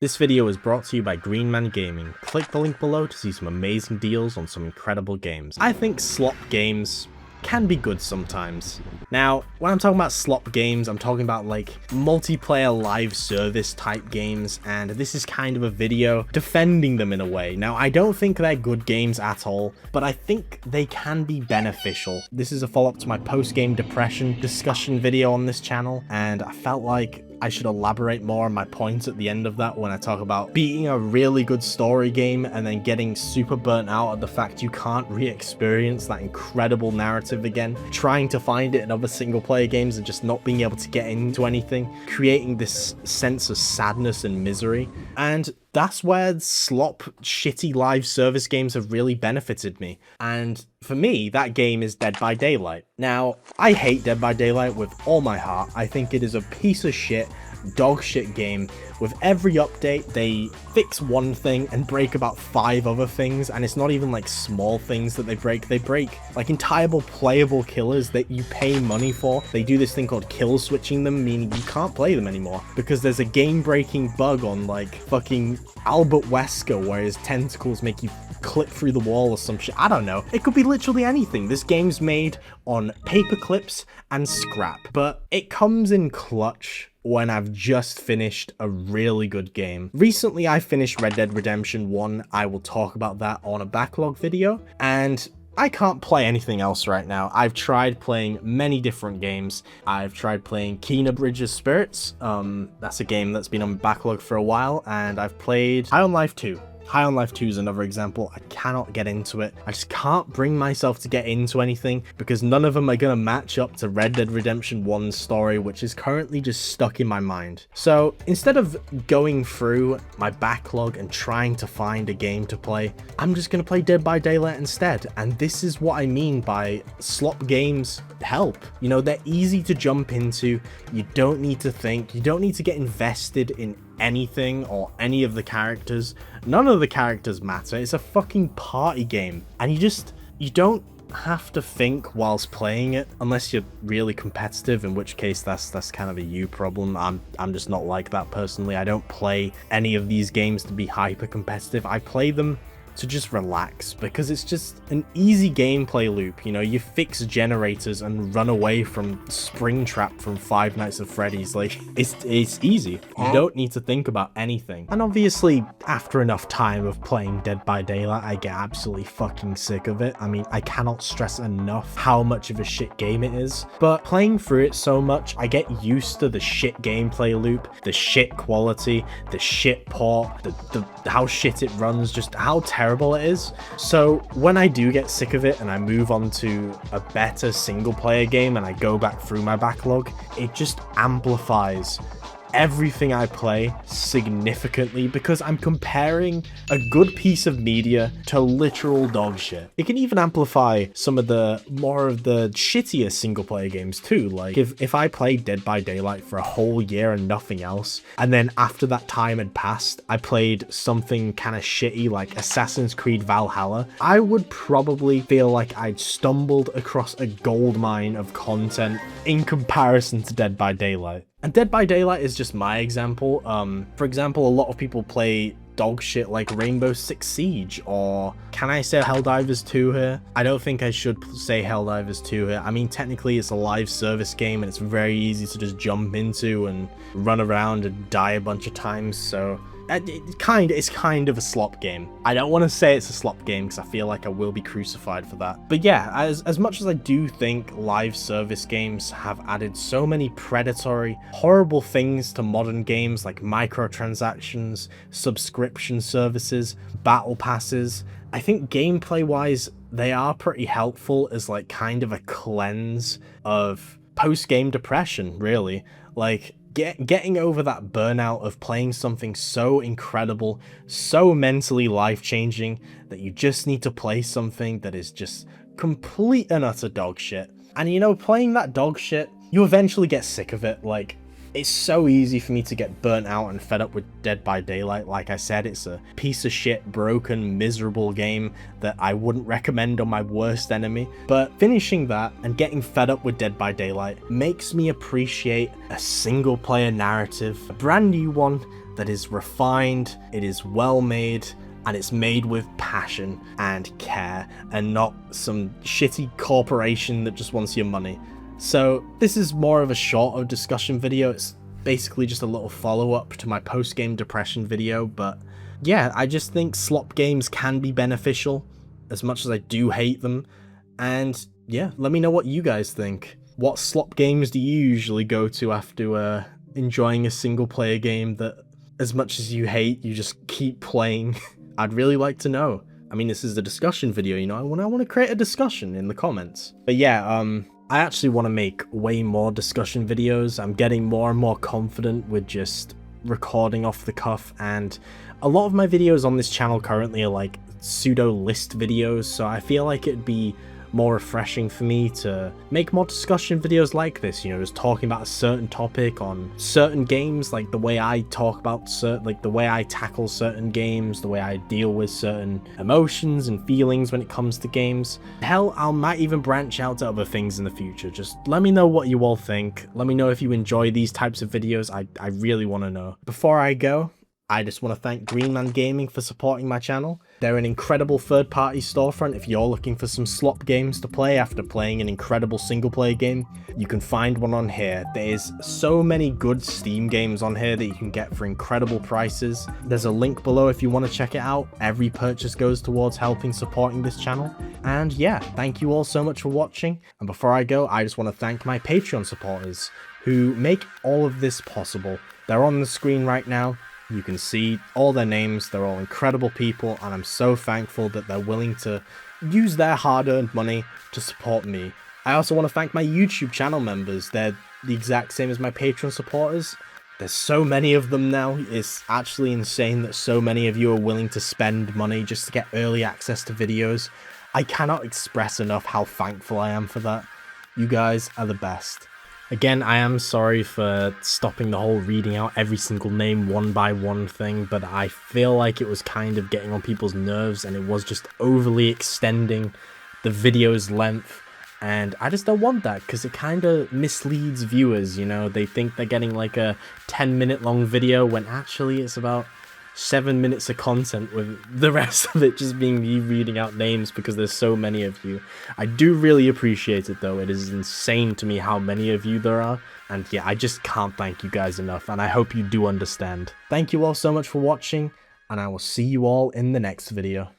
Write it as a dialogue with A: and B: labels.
A: This video is brought to you by Green Man Gaming. Click the link below to see some amazing deals on some incredible games. I think slop games can be good sometimes. Now, when I'm talking about slop games, I'm talking about like multiplayer live service type games, and this is kind of a video defending them in a way. Now, I don't think they're good games at all, but I think they can be beneficial. This is a follow-up to my post-game depression discussion video on this channel, and I felt like I should elaborate more on my points at the end of that when I talk about beating a really good story game and then getting super burnt out at the fact you can't re-experience that incredible narrative again, trying to find it in other single player games and just not being able to get into anything, creating this sense of sadness and misery. And that's where slop shitty live service games have really benefited me. And for me, that game is Dead by Daylight. Now, I hate Dead by Daylight with all my heart. I think it is a piece of shit, dog shit game. With every update, they fix one thing and break about 5 other things, and it's not even like small things that they break like entire playable killers that you pay money for. They do this thing called kill switching them, meaning you can't play them anymore because there's a game-breaking bug on like fucking Albert Wesker where his tentacles make you clip through the wall or some shit. I don't know. It could be literally anything. This game's made on paper clips and scrap, but it comes in clutch when I've just finished a really good game. Recently, I finished Red Dead Redemption 1. I will talk about that on a backlog video, and I can't play anything else right now. I've tried playing many different games. I've tried playing Kena Bridge of Spirits. That's a game that's been on backlog for a while, and I've played High on Life 2. High on Life 2 is another example. I cannot get into it. I just can't bring myself to get into anything because none of them are going to match up to Red Dead Redemption 1's story, which is currently just stuck in my mind. So instead of going through my backlog and trying to find a game to play, I'm just going to play Dead by Daylight instead. And this is what I mean by slop games help. You know, they're easy to jump into. You don't need to think. You don't need to get invested in anything or any of the characters. None of the characters matter. It's a fucking party game, and you don't have to think whilst playing it unless you're really competitive, in which case that's kind of a you problem. I'm just not like that personally. I don't play any of these games to be hyper competitive. I play them to just relax because it's just an easy gameplay loop. You know, you fix generators and run away from Springtrap from Five Nights at Freddy's. Like, it's easy. You don't need to think about anything. And obviously, after enough time of playing Dead by Daylight, I get absolutely fucking sick of it. I mean, I cannot stress enough how much of a shit game it is. But playing through it so much, I get used to the shit gameplay loop, the shit quality, the shit port, the how shit it runs, just how terrible it is. So when I do get sick of it and I move on to a better single player game and I go back through my backlog, it just amplifies everything I play significantly because I'm comparing a good piece of media to literal dog shit. It can even amplify some of the more of the shittier single player games too. Like if I played Dead by Daylight for a whole year and nothing else, and then after that time had passed, I played something kind of shitty like Assassin's Creed Valhalla, I would probably feel like I'd stumbled across a goldmine of content in comparison to Dead by Daylight. And Dead by Daylight is just my example. For example, a lot of people play dog shit like Rainbow Six Siege, or can I say Helldivers 2 here? I don't think I should say Helldivers 2 here. I mean, technically it's a live service game and it's very easy to just jump into and run around and die a bunch of times, so it's kind of a slop game. I don't want to say it's a slop game because I feel like I will be crucified for that. But yeah, as much as I do think live service games have added so many predatory, horrible things to modern games like microtransactions, subscription services, battle passes, I think gameplay-wise, they are pretty helpful as like kind of a cleanse of post-game depression, really. Like, getting over that burnout of playing something so incredible, so mentally life-changing, that you just need to play something that is just complete and utter dog shit. And you know, playing that dog shit, you eventually get sick of it. Like, it's so easy for me to get burnt out and fed up with Dead by Daylight. Like I said, it's a piece of shit, broken, miserable game that I wouldn't recommend on my worst enemy. But finishing that and getting fed up with Dead by Daylight makes me appreciate a single player narrative, a brand new one that is refined, it is well made, and it's made with passion and care, and not some shitty corporation that just wants your money. So this is more of a shorter discussion video. It's basically just a little follow-up to my post-game depression video, but yeah, I just think slop games can be beneficial, as much as I do hate them. And yeah, let me know what you guys think. What slop games do you usually go to after enjoying a single player game that, as much as you hate, you just keep playing? I'd really like to know. I mean, this is a discussion video, you know, I want to create a discussion in the comments. But yeah, I actually want to make way more discussion videos. I'm getting more and more confident with just recording off the cuff, and a lot of my videos on this channel currently are like pseudo list videos, so I feel like it'd be more refreshing for me to make more discussion videos like this, you know, just talking about a certain topic on certain games, like the way I talk about the way I tackle certain games, the way I deal with certain emotions and feelings when it comes to games. Hell, I might even branch out to other things in the future. Just let me know what you all think. Let me know if you enjoy these types of videos. I really want to know. Before I go, I just want to thank Green Man Gaming for supporting my channel. They're an incredible third-party storefront if you're looking for some slop games to play after playing an incredible single-player game. You can find one on here. There's so many good Steam games on here that you can get for incredible prices. There's a link below if you want to check it out. Every purchase goes towards helping supporting this channel. And yeah, thank you all so much for watching. And before I go, I just want to thank my Patreon supporters who make all of this possible. They're on the screen right now. You can see all their names. They're all incredible people, and I'm so thankful that they're willing to use their hard-earned money to support me. I also want to thank my YouTube channel members. They're the exact same as my Patreon supporters. There's so many of them now. It's actually insane that so many of you are willing to spend money just to get early access to videos. I cannot express enough how thankful I am for that. You guys are the best. Again, I am sorry for stopping the whole reading out every single name one by one thing, but I feel like it was kind of getting on people's nerves and it was just overly extending the video's length, and I just don't want that because it kind of misleads viewers, you know. They think they're getting like a 10-minute long video when actually it's about 7 minutes of content, with the rest of it just being me reading out names because there's so many of you. I do really appreciate it though. It is insane to me how many of you there are, and yeah, I just can't thank you guys enough, and I hope you do understand. Thank you all so much for watching, and I will see you all in the next video.